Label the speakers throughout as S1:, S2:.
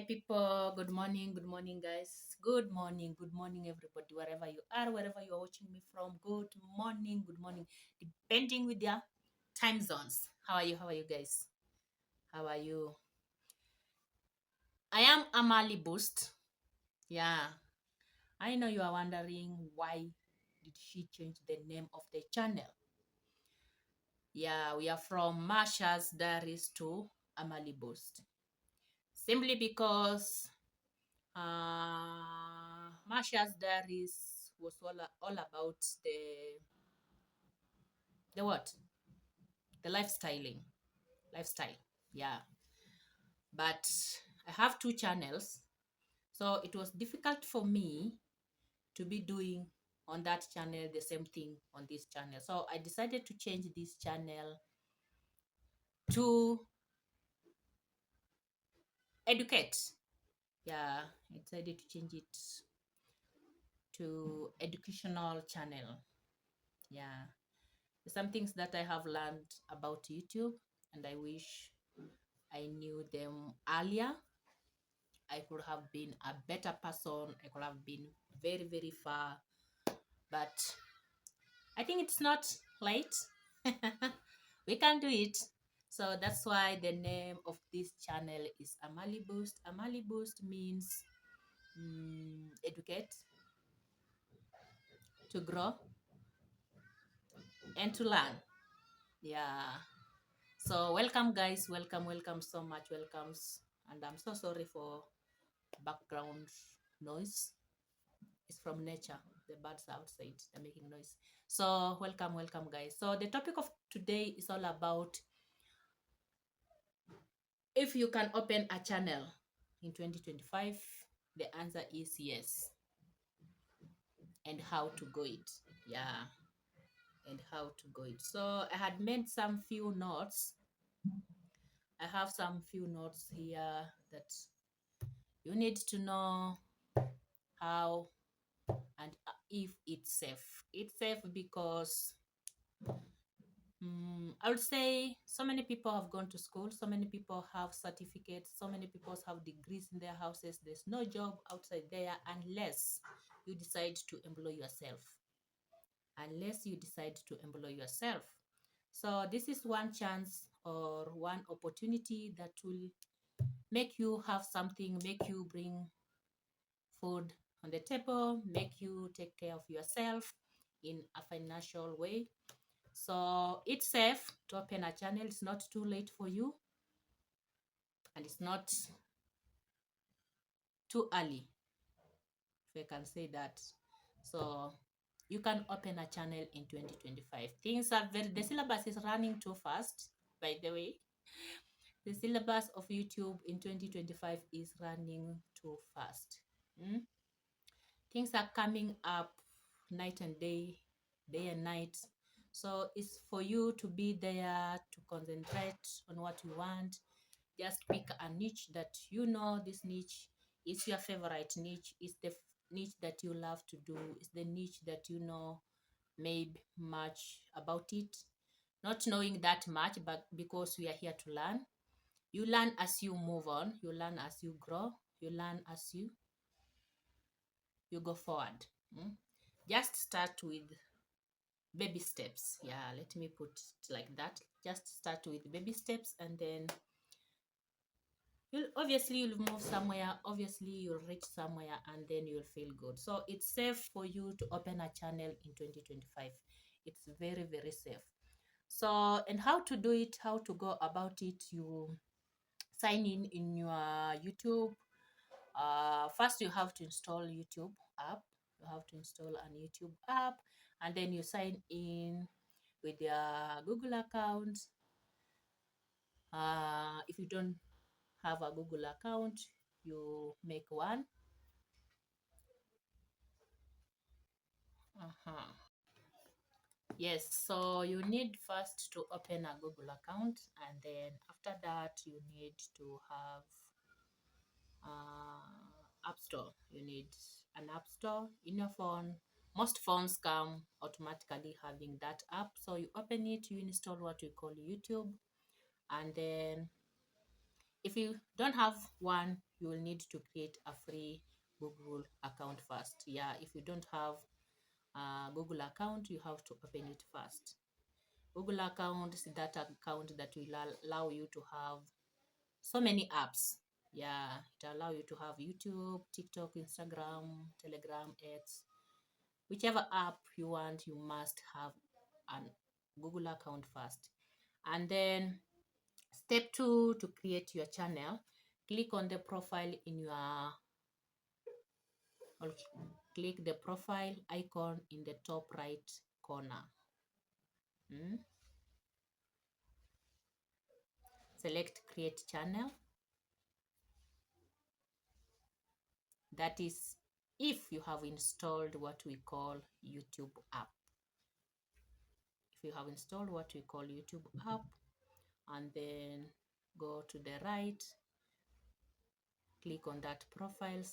S1: Hi, people. Good morning, guys. Good morning, everybody, wherever you are, wherever you are watching me from. Good morning, depending with your time zones. How are you? How are you, guys? How are you? I am Amali Boost. Yeah, I know you are wondering why did she change the name of the channel. Yeah, we are from Marsha's Diaries to Amali Boost. Simply because Marsha's Diaries was all about the what? The lifestyle. Yeah. But I have two channels, so it was difficult for me to be doing on that channel the same thing on this channel. So I decided to change this channel to educate. Yeah, I decided to change it to educational channel. Yeah. Some things that I have learned about YouTube, and I wish I knew them earlier. I could have been a better person. I could have been very, very far. But I think it's not late. We can do it. So that's why the name of this channel is Amali Boost. Amali Boost means educate, to grow, and to learn. Yeah. So welcome, guys. Welcome so much. Welcomes. And I'm so sorry for background noise. It's from nature. The birds are outside, they're making noise. So welcome, guys. So the topic of today is all about if you can open a channel in 2025. The answer is yes. And how to go it. Yeah. And how to go it. So I had made some few notes. I have some few notes here that you need to know how and if it's safe. It's safe because I would say so many people have gone to school, so many people have certificates, so many people have degrees in their houses. There's no job outside there unless you decide to employ yourself. Unless you decide to employ yourself. So this is one chance or one opportunity that will make you have something, make you bring food on the table, make you take care of yourself in a financial way. So it's safe to open a channel. It's not too late for you, and it's not too early, if I can say that. So you can open a channel in 2025. Things are the syllabus is running too fast, by the way. The syllabus of YouTube in 2025 is running too fast. Things are coming up night and day and night. So it's for you to be there to concentrate on what you want. Just pick a niche that you know this niche is your favorite niche, is the niche that you love to do, is the niche that you know maybe much about it. Not knowing that much, but because we are here to learn. You learn as you move on, you learn as you grow, you learn as you go forward. Just start with baby steps. Yeah, let me put it like that. Just start with baby steps, and then you'll move somewhere. Obviously you'll reach somewhere, and then you'll feel good. So it's safe for you to open a channel in 2025. It's very, very safe. So, and how to do it, how to go about it, you sign in your YouTube. First, you have to install YouTube app. You have to install an YouTube app, and then you sign in with your Google account. If you don't have a Google account, you make one. Yes, so you need first to open a Google account, and then after that you need to have App Store. You need an App Store in your phone. Most phones come automatically having that app. So you open it, you install what we call YouTube, and then If you don't have one, you will need to create a free Google account first. Yeah, if you don't have a Google account, you have to open it first. Google account is that account that will allow you to have so many apps. Yeah, it allow you to have YouTube, TikTok, Instagram, Telegram, X, whichever app you want. You must have a Google account first. And then step 2, to create your channel, click on the profile in your, okay, click the profile icon in the top right corner. Select create channel. That is if you have installed what we call YouTube app. If you have installed what we call YouTube app, and then go to the right, click on that profile,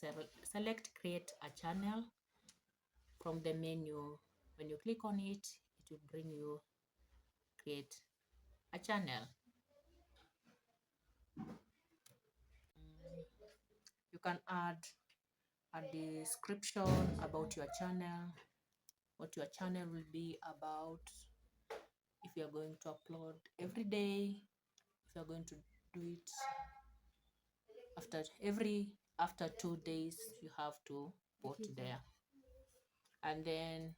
S1: select create a channel. From the menu, when you click on it, it will bring you create a channel. You can add a description about your channel, what your channel will be about, if you're going to upload every day, if you're going to do it after 2 days, you have to put there. And then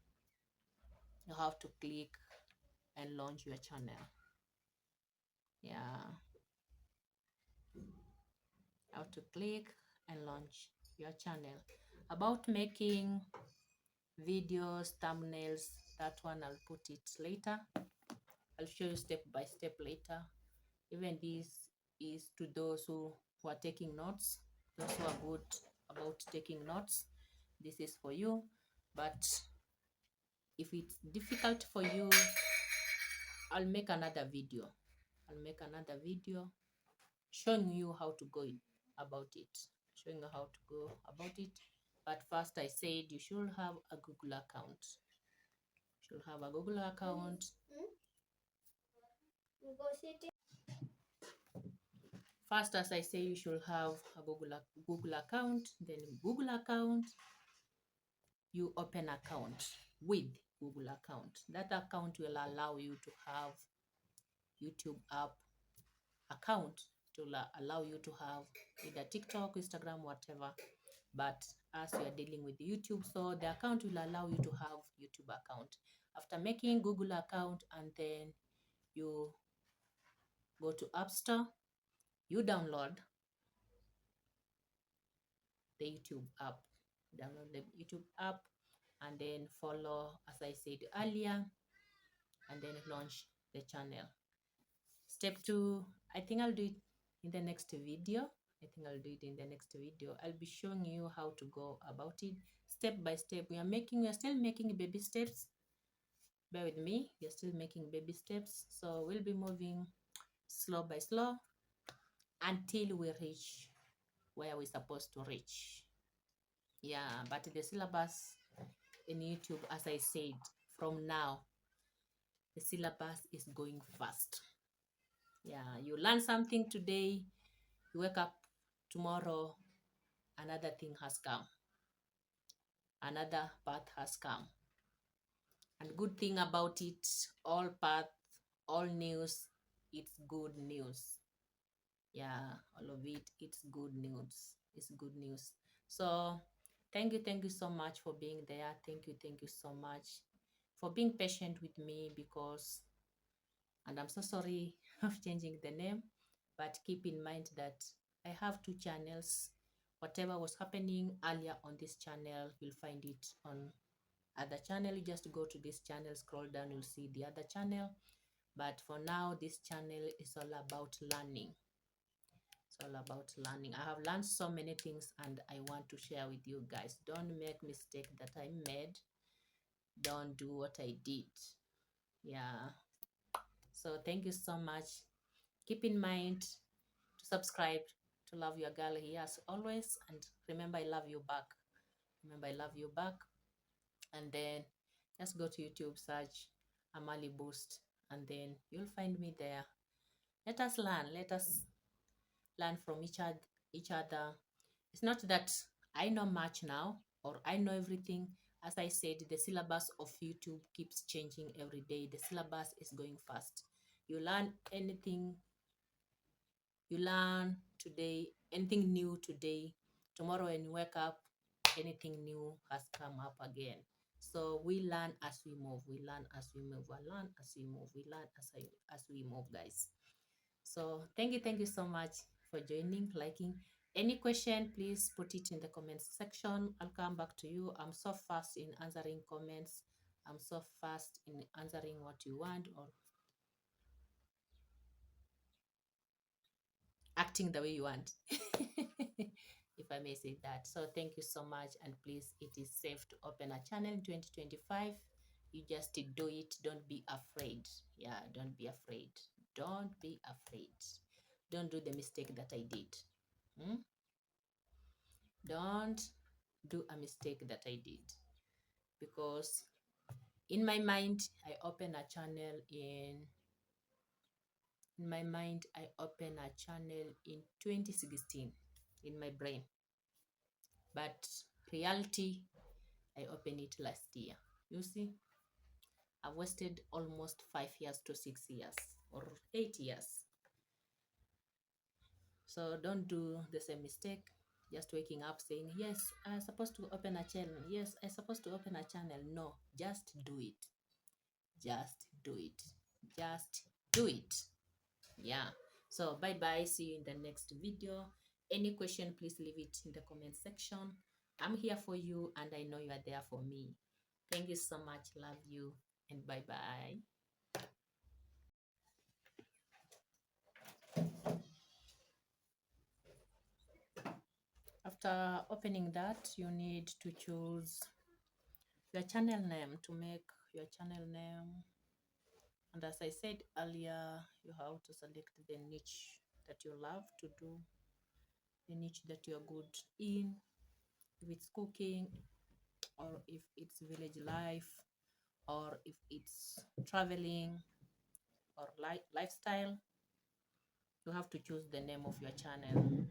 S1: you have to click and launch your channel. Yeah, you have to click and launch your channel. About making videos, thumbnails, that one I'll put it later. I'll show you step by step later. Even this is to those who are taking notes, those who are good about taking notes. This is for you. But if it's difficult for you, I'll make another video. Showing you how to go about it. But first, I said you should have a Google account. First, as I say, you should have a Google account. Then Google account, you open account with Google account. That account will allow you to have YouTube app account, to allow you to have either TikTok, Instagram, whatever. But as you are dealing with YouTube, so the account will allow you to have YouTube account. After making Google account, and then you go to App Store, you download the YouTube app. And then follow, as I said earlier, and then launch the channel. Step 2, I think I'll do it in the next video. I'll be showing you how to go about it step by step. We are still making baby steps. Bear with me, we are still making baby steps. So we'll be moving slow by slow until we reach where we're supposed to reach. Yeah, but the syllabus in YouTube, as I said, from now, the syllabus is going fast. Yeah, you learn something today, you wake up tomorrow, another thing has come, another path has come. And good thing about it, all path, all news, it's good news. Yeah, all of it, it's good news. So thank you so much for being there. Thank you so much for being patient with me, because, and I'm so sorry of changing the name, but keep in mind that I have 2 channels. Whatever was happening earlier on this channel, you'll find it on other channel. You just go to this channel, scroll down, you'll see the other channel. But for now, this channel is all about learning. I have learned so many things, and I want to share with you guys. Don't make mistake that I made. Don't do what I did. Yeah. So thank you so much. Keep in mind to subscribe, to love your girl here as always. And remember, I love you back. And then just go to YouTube, search Amali Boost, and then you'll find me there. Let us learn. learn from each other. It's not that I know much now or I know everything. As I said, the syllabus of YouTube keeps changing every day. The syllabus is going fast. You learn anything, you learn today, anything new today. Tomorrow when you wake up, anything new has come up again. So we learn as we move. We learn as we move. We learn as we move. We learn as we move, guys. So thank you so much for joining, liking. Any question, please put it in the comments section. I'll come back to you. I'm so fast in answering comments. I'm so fast in answering what you want or acting the way you want. If I may say that. So thank you so much. And please, it is safe to open a channel in 2025. You just do it. Don't be afraid. Yeah, don't be afraid. Don't be afraid. Don't do the mistake that I did. Hmm? Don't do a mistake that I did. Because in my mind, I opened a channel in my mind, I opened a channel in 2016 in my brain. But reality, I opened it last year. You see, I've wasted almost 5 years to 6 years or 8 years. So don't do the same mistake. Just waking up saying, yes, I'm supposed to open a channel. Yes, I'm supposed to open a channel. No, just do it. Just do it. Just do it. Yeah. So bye bye. See you in the next video. Any question, please leave it in the comment section. I'm here for you and I know you are there for me. Thank you so much. Love you and bye bye. After opening that, you need to choose your channel name to make your channel name. And as I said earlier, you have to select the niche that you love to do, the niche that you're good in. If it's cooking, or if it's village life, or if it's traveling or lifestyle, you have to choose the name of your channel.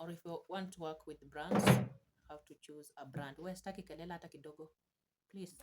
S1: Or if you want to work with brands, you have to choose a brand. We staki kelele hata kidogo. Please.